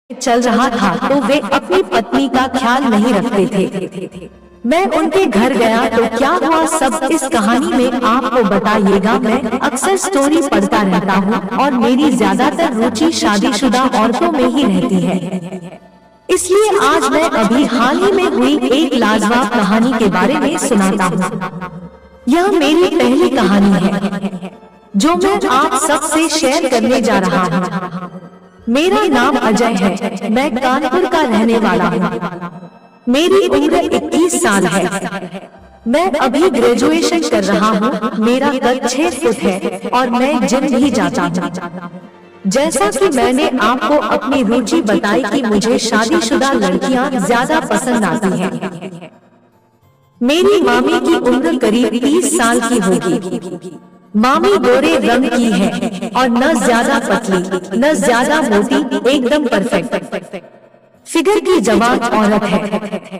चल रहा था तो वे अपनी पत्नी का ख्याल नहीं रखते थे। मैं उनके घर गया तो क्या हुआ सब इस कहानी में आपको बताइएगा। मैं अक्सर स्टोरी पढ़ता रहता हूँ और मेरी ज्यादातर रुचि शादीशुदा औरतों में ही रहती है। इसलिए आज मैं अभी हाल ही में हुई एक लाजवाब कहानी के बारे में सुनाता हूँ। यह मेरी पहली कहानी है जो मैं आप सबसे शेयर करने जा रहा हूँ। मेरा नाम अजय है, मैं कानपुर का रहने वाला हूँ। मेरी उम्र 21 साल है। मैं अभी ग्रेजुएशन कर रहा हूँ। मेरा कद 6 फुट है और मैं जिम भी जाता हूँ। जैसा कि मैंने आपको अपनी रुचि बताई कि मुझे शादीशुदा लड़कियाँ ज्यादा पसंद आती हैं। मेरी मामी की उम्र करीब 30 साल की होगी। मामी गोरे रंग की है और न ज्यादा पतली न ज्यादा मोटी, एकदम परफेक्ट फिगर की जवान औरत है।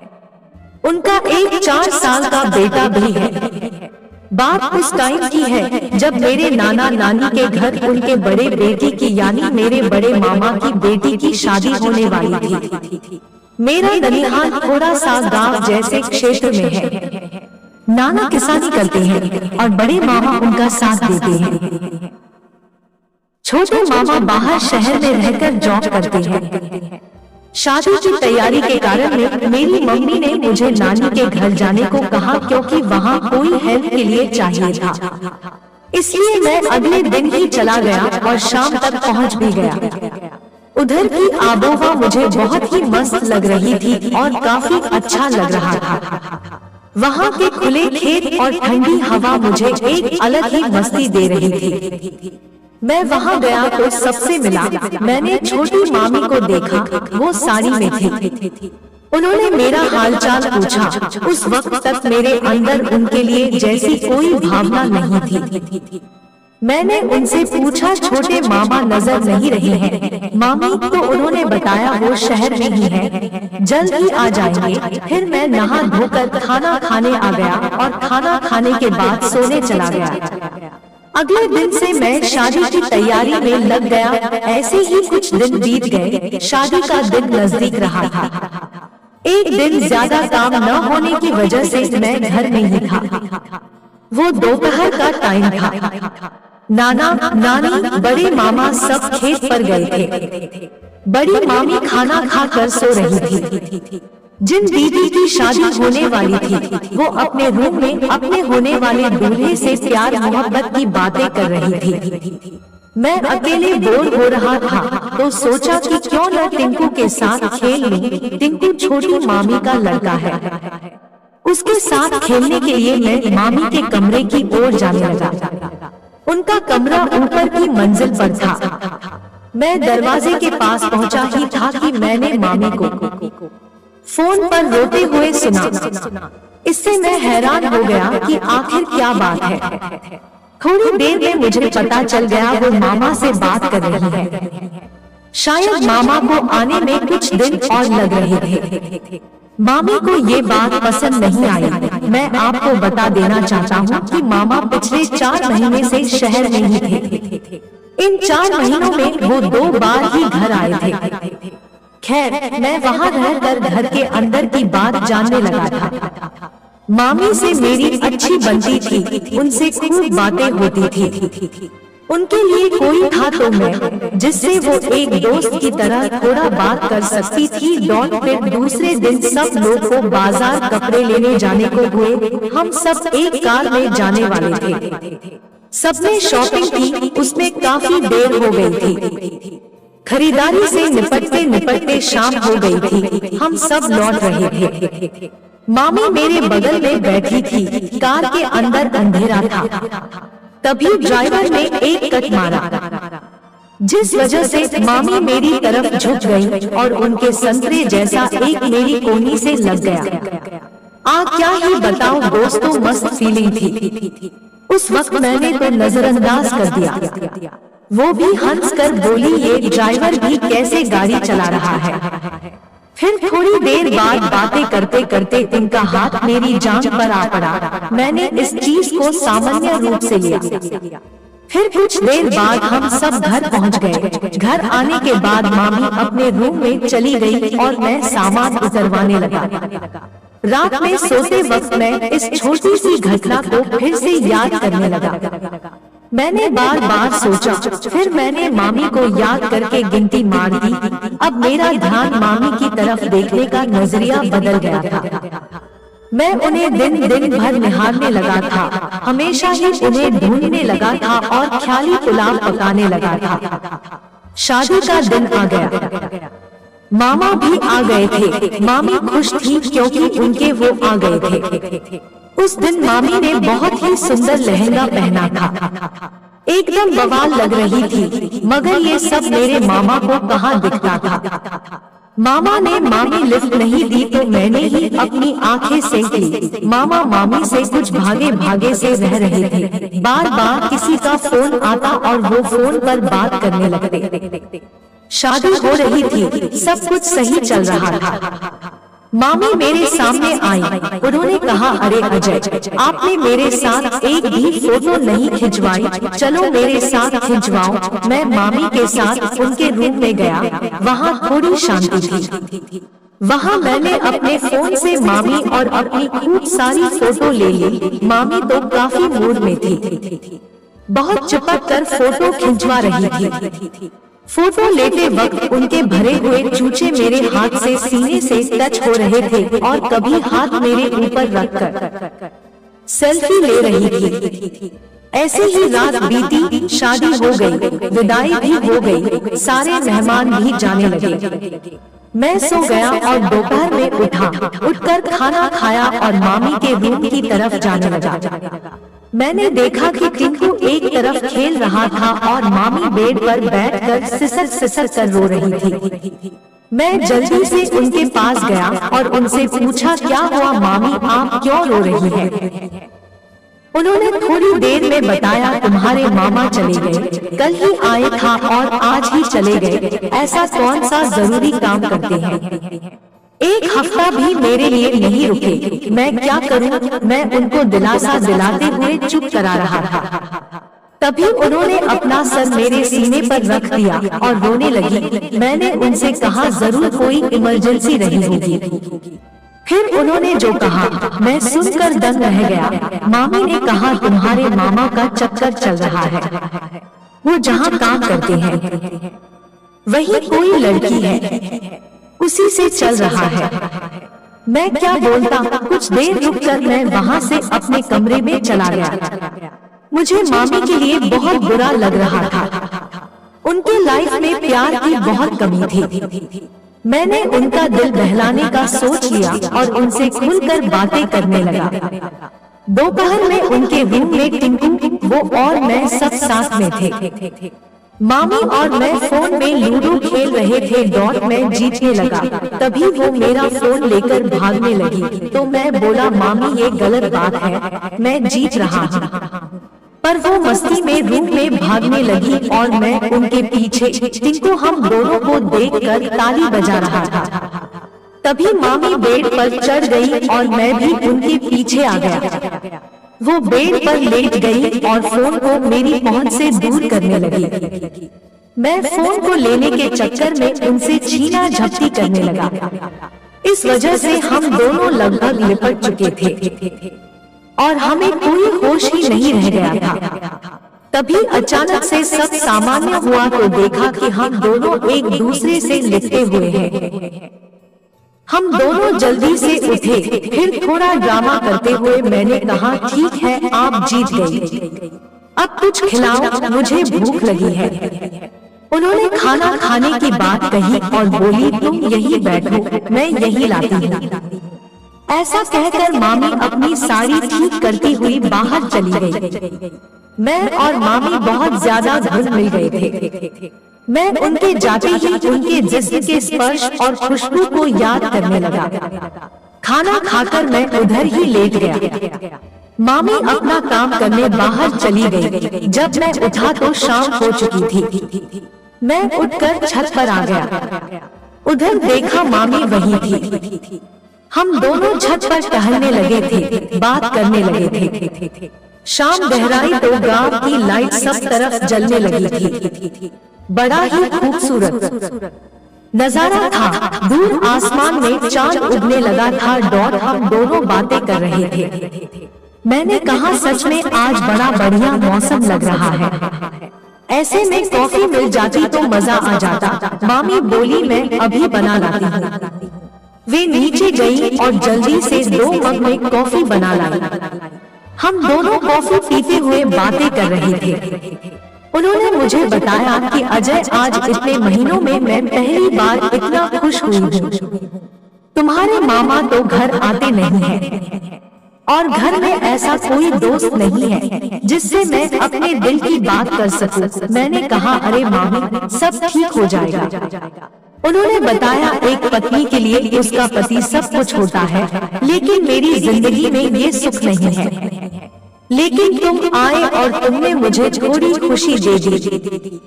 उनका एक 4 साल का बेटा भी है। बात उस टाइम की है जब मेरे नाना नानी के घर उनके बड़े बेटी की यानी मेरे बड़े मामा की बेटी की शादी होने वाली थी। मेरा ननिहाल थोड़ा सा गांव जैसे क्षेत्र में है। नाना किसानी करते हैं और बड़े मामा उनका साथ देते हैं। छोटे मामा बाहर शहर में रहकर जॉब करते हैं। शादी की तैयारी के कारण मेरी मम्मी ने मुझे नानी के घर जाने को कहा क्योंकि वहाँ कोई हेल्प के लिए चाहिए था। इसलिए मैं अगले दिन ही चला गया और शाम तक पहुँच भी गया। उधर की आबोहवा मुझे बहुत ही मस्त लग रही थी और काफी अच्छा लग रहा था। वहाँ के खुले खेत और ठंडी हवा मुझे एक अलग ही मस्ती दे रही थी। मैं वहाँ गया तो सबसे मिला। मैंने छोटी मामी को देखा, वो साड़ी में थी। उन्होंने मेरा हालचाल पूछा। उस वक्त तक मेरे अंदर उनके लिए जैसी कोई भावना नहीं थी। मैंने उनसे पूछा, छोटे मामा नजर नहीं रहे हैं मामी? तो उन्होंने बताया वो शहर में ही है, जल्द ही आ जाएंगे। फिर मैं नहा धोकर खाना खाने आ गया और खाना खाने के बाद सोने चला गया। अगले दिन से मैं शादी की तैयारी में लग गया। ऐसे ही कुछ दिन बीत गए। शादी का दिन नजदीक रहा था। एक दिन ज्यादा काम न होने की वजह से मैं घर नहीं था। वो दोपहर का टाइम था। नाना नानी बड़े मामा सब खेत पर गए थे। बड़ी मामी खाना खाकर सो रही थी। जिन दीदी की शादी होने वाली थी वो अपने रूम में अपने होने वाले दूल्हे से प्यार मोहब्बत की बातें कर रही थी। मैं अकेले बोर हो रहा था तो सोचा कि क्यों न टिंकू के साथ खेल लूं। टिंकू छोटी मामी का लड़का है। उसके साथ खेलने के लिए मैं मामी के कमरे की ओर जाने लगा। उनका कमरा ऊपर की मंजिल पर था। मैं दरवाजे के पास पहुंचा ही था कि मैंने मामी को फोन पर रोते हुए सुना। इससे मैं हैरान हो गया कि आखिर क्या बात है। थोड़ी देर में मुझे पता चल गया वो मामा से बात कर रही है। शायद मामा को आने में कुछ दिन और लग रहे थे। मामी को ये बात पसंद नहीं आई। मैं आपको बता देना चाहता हूँ कि मामा पिछले 4 महीने से शहर में ही थे। इन 4 महीनों में वो 2 बार ही घर आए थे। खैर, मैं वहाँ रहकर घर के अंदर की बात जानने लगा था। मामी से मेरी अच्छी बनती थी, उनसे खूब बातें होती थी। उनके लिए कोई था तो मैं, जिससे वो एक दोस्त की तरह थोड़ा बात कर सकती थी। फिर दूसरे दिन सब लोग को बाजार कपड़े लेने जाने को हुए। हम सब एक कार में जाने वाले थे। सबने शॉपिंग की, उसमें काफी देर हो गई थी। खरीदारी से निपटते निपटते शाम हो गई थी। हम सब लौट रहे थे। मामी मेरे बगल में बैठी थी। कार के अंदर अंधेरा था। तभी ड्राइवर ने एक कट मारा, जिस वजह से मामी मेरी तरफ झुक गई और उनके संतरे जैसा एक मेरी कोहनी से लग गया। क्या ही बताऊं दोस्तों, मस्त फीलिंग थी। उस वक्त मैंने तो नजरअंदाज कर दिया। वो भी हंस कर बोली, ये ड्राइवर भी कैसे गाड़ी चला रहा है। फिर थोड़ी देर बाद बातें करते करते उनका हाथ मेरी जांघ पर आ पड़ा। मैंने इस चीज को सामान्य रूप से लिया। फिर कुछ देर बाद हम सब घर पहुंच गए। घर आने के बाद मामी अपने रूम में चली गई और मैं सामान उतरवाने लगा। रात में सोते वक्त मैं इस छोटी सी घटना को फिर से याद करने लगा। मैंने बार बार सोचा, फिर मैंने मामी को याद करके गिनती मार दी। अब मेरा ध्यान मामी की तरफ देखने का नजरिया बदल गया था। मैं उन्हें दिन दिन भर निहारने लगा था, हमेशा ही उन्हें ढूंढने लगा था और ख्याली पुलाव पकाने लगा था। शादी का दिन आ गया। मामा भी आ गए थे। मामी खुश थी क्योंकि उनके वो आ गए थे। उस दिन मामी ने बहुत ही सुंदर लहंगा पहना था, एकदम बवाल लग रही थी। मगर ये सब मेरे मामा को कहाँ दिखता था। मामा ने मामी लिफ्ट नहीं दी तो मैंने ही अपनी आंखें सेंक ली। मामा मामी से कुछ भागे भागे से रह रहे थे। बार बार किसी का फोन आता और वो फोन पर बात करने लगते। शादी हो रही थी, सब कुछ सही चल रहा था। मामी मेरे सामने आई। उन्होंने कहा, अरे अजय, आपने मेरे साथ एक भी फोटो नहीं खिंचवाई, चलो मेरे साथ खिंचवाओ। मैं मामी के साथ उनके रूम में गया। वहाँ थोड़ी शांति थी। वहाँ मैंने अपने फोन से मामी और अपनी खूब सारी फोटो ले ली। मामी तो काफी मूड में थी, बहुत चिपक कर फोटो खिंचवा रही थी। फोटो लेते वक्त उनके भरे हुए चूचे मेरे हाथ से सीने से टच हो रहे थे और कभी हाथ मेरे ऊपर रखकर सेल्फी ले रही थी। ऐसे ही रात बीती, शादी हो गई, विदाई भी हो गई, सारे मेहमान भी जाने लगे। मैं सो गया और दोपहर में उठकर खाना खाया और मामी के रूम की तरफ जाने लगा। मैंने देखा कि टिंकू एक तरफ खेल रहा था और मामी बेड पर बैठकर सिसक कर रो रही थी। मैं जल्दी से उनके पास गया और उनसे पूछा, क्या हुआ मामी, आप क्यों रो रही हैं? उन्होंने थोड़ी देर में बताया, तुम्हारे मामा चले गए, कल ही आए था और आज ही चले गए। ऐसा कौन सा जरूरी काम करते हैं? एक हफ्ता भी मेरे लिए नहीं रुके। मैं क्या करूं? मैं उनको दिलासा दिलाते हुए चुप करा रहा था। तभी उन्होंने अपना सर मेरे सीने पर रख दिया और रोने लगी। मैंने उनसे कहा, जरूर कोई इमरजेंसी रही होगी। फिर उन्होंने जो कहा मैं सुनकर दंग रह गया। मामी ने कहा, तुम्हारे मामा का चक्कर चल रहा है, वो जहाँ काम करते हैं वही कोई लड़की है, उसी से चल रहा है। मैं क्या बोलता, कुछ देर रुककर मैं वहाँ से अपने कमरे में चला गया। मुझे मामी के लिए बहुत बुरा लग रहा था। उनके लाइफ में प्यार की बहुत कमी थी। मैंने उनका दिल बहलाने का सोच लिया और उनसे खुलकर बातें करने लगा। दोपहर में उनके रूम में टिंकू, वो और मैं सब साथ में थे। मामी और मैं फोन में लूडो खेल रहे थे। दौड़ में जीतने लगा। तभी वो मेरा फोन लेकर भागने लगी तो मैं बोला, मामी ये गलत बात है, मैं जीत रहा हूँ। पर वो मस्ती में रूम में भागने लगी और मैं उनके पीछे। टिंकू हम दोनों को देखकर ताली बजा रहा था। तभी मामी बेड पर चढ़ गई और मैं भी उनके पीछे आ गया। वो बेड पर लेट गई और फोन को मेरी पहुंच से दूर करने लगी। मैं फोन को लेने के चक्कर में उनसे छीना झपटी करने लगा। इस वजह से हम दोनों लगभग लिपट चुके थे और हमें कोई होश ही नहीं रह गया था। तभी अचानक से सब सामान्य हुआ तो देखा कि हम दोनों एक दूसरे से लिपटे हुए हैं। हम दोनों जल्दी से उठे। फिर थोड़ा ड्रामा करते हुए मैंने कहा, ठीक है आप जीत गई, अब कुछ खिलाओ, मुझे भूख लगी है। उन्होंने खाना खाने की बात कही और बोली, तुम यहीं बैठो, मैं यहीं लाती हूँ। ऐसा कहकर मामी अपनी साड़ी ठीक करती हुई बाहर चली गई। मैं और मामी बहुत ज्यादा घुल मिल गए थे। मैं उनके जाते ही उनके जिस्म के स्पर्श और खुशबू को याद करने लगा। खाना खाकर मैं उधर ही लेट गया। मामी अपना काम करने बाहर चली गई। जब मैं उठा तो शाम हो चुकी थी। मैं उठकर छत पर आ गया। उधर देखा मामी वही थी। हम दोनों छत पर टहलने लगे थे, बात करने लगे थे। शाम गहराई तो गांव की लाइट सब तरफ जलने लगी थी। बड़ा ही खूबसूरत नजारा था। दूर आसमान में चांद उगने लगा था। डॉट हम दोनों बातें कर रहे थे। मैंने कहा सच में आज बड़ा बढ़िया मौसम लग रहा है। ऐसे में कॉफी मिल जाती तो मजा आ जाता। मामी बोली मैं अभी बना लाती हूँ। वे नीचे गई और जल्दी से 2 मग में कॉफी बना लाई। हम दोनों कॉफी पीते हुए बातें कर रहे थे। उन्होंने मुझे बताया कि अजय आज इतने महीनों में मैं पहली बार इतना खुश हुई हूँ। तुम्हारे मामा तो घर आते नहीं हैं और घर में ऐसा कोई दोस्त नहीं है जिससे मैं अपने दिल की बात कर सकूं। मैंने कहा अरे मामी सब ठीक हो जाएगा। उन्होंने बताया एक पत्नी के लिए उसका पति सब कुछ होता है, लेकिन मेरी जिंदगी में ये सुख नहीं है। लेकिन तुम आए और तुमने मुझे थोड़ी खुशी दे दी।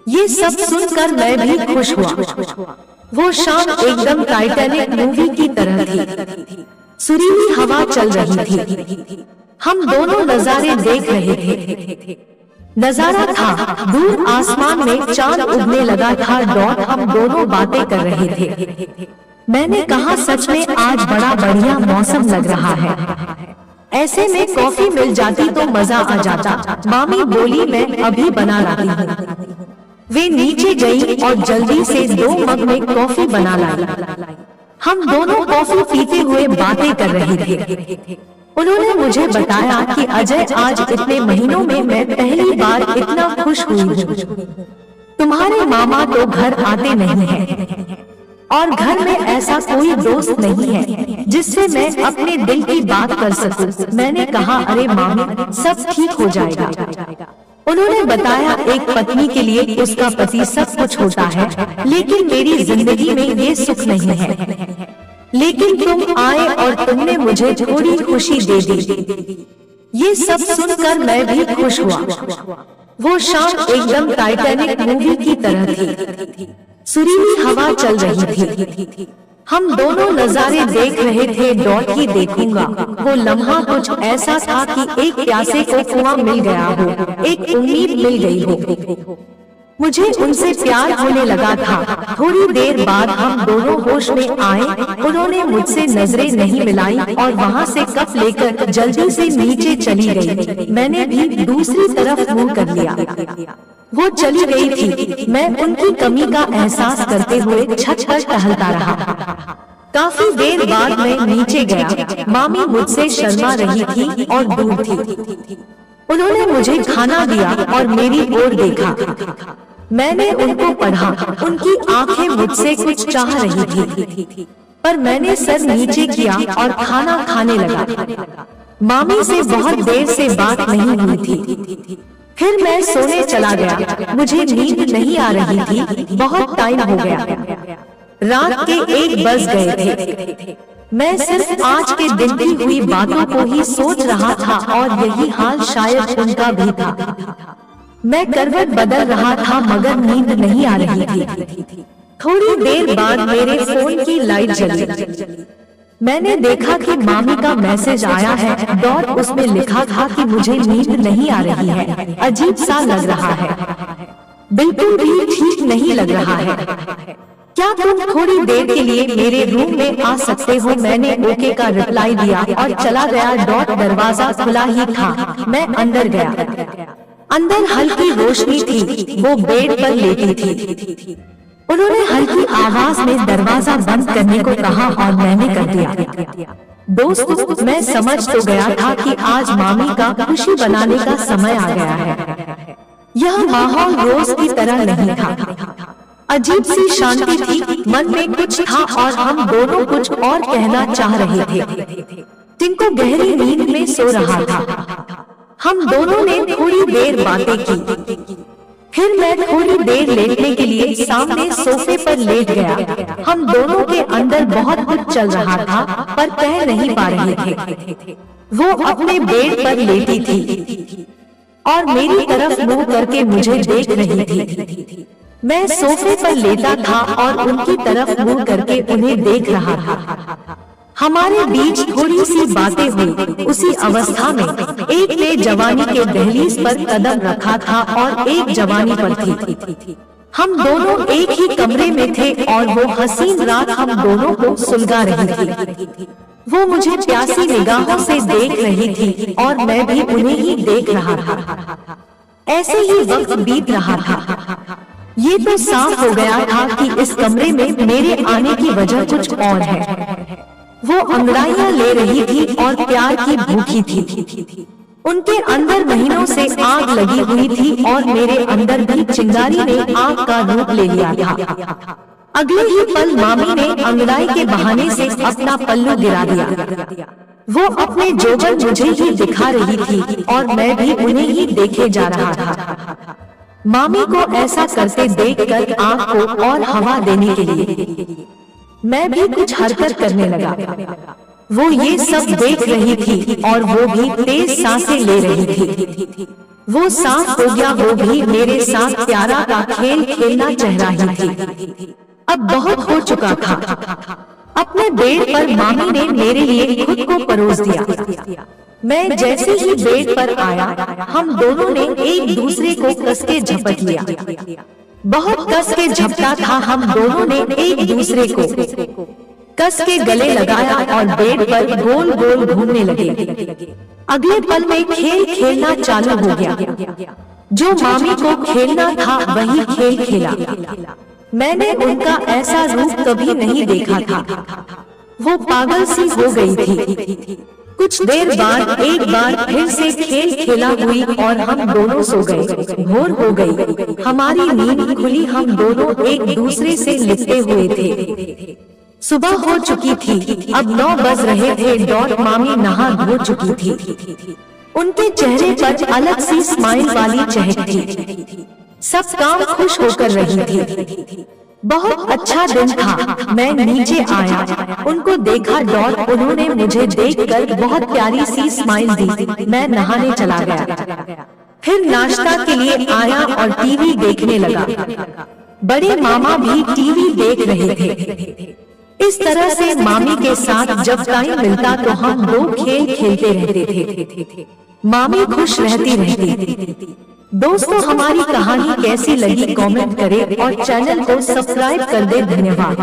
ये सब सुनकर मैं भी खुश हुआ। वो शाम एकदम टाइटैनिक मूवी की तरह थी। सुरीली हवा चल रही थी। हम दोनों नजारे देख रहे थे। नजारा था दूर आसमान में चांद उगने लगा था। डॉट हम दोनों बातें कर रहे थे। मैंने कहा सच में आज बड़ा बढ़िया मौसम लग रहा है। ऐसे में कॉफी मिल जाती तो मजा आ जाता। मामी बोली मैं अभी बना लाती हूँ। वे नीचे गई और जल्दी से 2 मग में कॉफी बना लाई। हम दोनों कॉफी पीते हुए बातें कर रहे थे। उन्होंने मुझे बताया कि अजय आज इतने महीनों में मैं पहली बार इतना खुश हुई हूँ। तुम्हारे मामा तो घर आते नहीं हैं और घर में ऐसा कोई दोस्त नहीं है जिससे मैं अपने दिल की बात कर सकूं। मैंने कहा अरे मामी सब ठीक हो जाएगा। उन्होंने बताया एक पत्नी के लिए उसका पति सब कुछ होता है, लेकिन मेरी जिंदगी में ये सुख नहीं है। लेकिन तुम आए और तुमने मुझे थोड़ी खुशी दे दी। ये सब सुनकर मैं भी खुश हुआ। वो शाम एकदम टाइटैनिक मूवी की तरह थी। सुरीली हवा चल रही थी। हम दोनों नजारे देख रहे थे। डॉट ही देखूंगा। वो लम्हा कुछ ऐसा था कि एक प्यासे को कुआं मिल गया हो, एक उम्मीद मिल गई हो। मुझे उनसे प्यार होने लगा था। थोड़ी देर बाद हम दोनों होश में आए। उन्होंने मुझसे नजरें नहीं मिलाई और वहाँ से कप लेकर जल्दी से नीचे चली गई। मैंने भी दूसरी तरफ मुंह कर लिया। वो चली गई थी। मैं उनकी कमी का एहसास करते हुए छत पर टहलता रहा। काफी देर बाद मैं नीचे गया। मामी मुझसे शर्मा रही थी और दूर थी। उन्होंने मुझे खाना दिया और मेरी ओर देखा। मैंने उनको पढ़ा। उनकी आंखें मुझसे कुछ चाह रही थी, पर मैंने सर नीचे किया और खाना खाने लगा। मामी से बहुत देर से बात नहीं हुई थी। फिर मैं सोने चला गया। मुझे नींद नहीं आ रही थी। बहुत टाइम हो गया। रात के 1 बज गए थे। मैं सिर्फ आज के दिन की हुई बातों को ही सोच रहा था और यही हाल शायद उनका भी था। मैं करवट बदल रहा था मगर नींद नहीं आ रही थी। थोड़ी देर बाद मेरे फोन की लाइट जली। मैंने देखा कि मामी का मैसेज आया है। डॉट उसमें लिखा था कि मुझे नींद नहीं आ रही है। अजीब सा लग रहा है। बिल्कुल भी ठीक नहीं लग रहा है। क्या तुम थोड़ी देर के लिए मेरे रूम में आ सकते हो? मैंने ओके का रिप्लाई दिया और चला गया। डॉट दरवाजा खुला ही था। मैं अंदर गया। अंदर हल्की रोशनी थी। वो बेड पर लेटी थी। उन्होंने हल्की आवाज में दरवाजा बंद करने को कहा और मैंने कर दिया। दोस्तों, मैं समझ तो गया था कि आज मामी का खुशी बनाने का समय आ गया है। यह माहौल रोज की तरह नहीं था। अजीब सी शांति थी। मन में कुछ था और हम दोनों कुछ और कहना चाह रहे थे। टिंकू गहरी नींद में सो रहा था। हम दोनों ने थोड़ी देर बातें की। फिर मैं थोड़ी देर लेटने के लिए सामने सोफे पर लेट गया। हम दोनों के अंदर बहुत कुछ चल रहा था, पर कह नहीं पा रहे थे। वो अपने बेड पर लेटी थी और मेरी तरफ मुंह करके मुझे देख रही थी। मैं सोफे पर लेटा था और उनकी तरफ मुंह करके उन्हें देख रहा था। हमारे बीच थोड़ी सी बातें हुई। उसी अवस्था में एक ने जवानी के दहलीज पर कदम रखा था और एक जवानी पर थी। हम दोनों एक ही कमरे में थे और वो हसीन रात हम दोनों को सुलगा रही थी। वो मुझे प्यासी निगाहों से देख रही थी और मैं भी उन्हें ही देख रहा था। ऐसे ही वक्त बीत रहा था। ये तो साफ हो गया था कि इस कमरे में मेरे आने की वजह कुछ और है। वो अंगड़ाइयां ले रही थी और प्यार की भूखी थी। उनके अंदर महीनों से आग लगी हुई थी और मेरे अंदर भी चिंगारी ने आग का रूप ले लिया था। अगले ही पल मामी ने अंगड़ाई के बहाने से अपना पल्लू गिरा दिया। वो अपने जोबन मुझे ही दिखा रही थी और मैं भी उन्हें ही देखे जा रहा था। मामी को ऐसा करते देखकर आग को और हवा देने के लिए मैं भी कुछ हरकत करने लगा। वो ये सब देख रही थी और वो भी तेज सांसें ले रही थी। वो साफ हो गया, वो भी मेरे साथ प्यारा का खेल खेलना चाह रही थी। अब बहुत हो चुका था। अपने बेड पर मामी ने मेरे लिए खुद को परोस दिया। मैं जैसे ही बेड पर आया, हम दोनों ने एक दूसरे को कस के झपट लिया। बहुत कस के झपटा था। हम दोनों ने एक दूसरे को कस के गले लगाया और बेड पर गोल गोल घूमने लगे। अगले पल में खेल खेलना चालू हो गया। जो मामी को खेलना था वही खेल खेला। मैंने उनका ऐसा रूप कभी नहीं देखा था। वो पागल सी हो गई थी। कुछ देर बाद एक बार फिर से खेल खेला हुई और हम दोनों सो गए। भोर हो गई, हमारी नींद खुली। हम दोनों एक दूसरे से लिपटे हुए थे। सुबह हो चुकी थी। अब 9 बज रहे थे। डॉट मामी नहा धो चुकी थी। उनके चेहरे पर अलग सी स्माइल वाली चहक थी। सब काम खुश होकर रही थी। बहुत अच्छा दिन था। मैं नीचे आया, उनको देखा। डॉट उन्होंने मुझे देखकर बहुत प्यारी सी स्माइल दी। मैं नहाने चला गया। फिर नाश्ता के लिए आया और टीवी देखने लगा। बड़े मामा भी टीवी देख रहे थे। इस तरह से मामी के साथ जब टाइम मिलता तो हम दो खेल खेलते रहते थे। मामी खुश रहती। दोस्तों, हमारी कहानी कैसी लगी कमेंट करें और चैनल को सब्सक्राइब कर दे। धन्यवाद।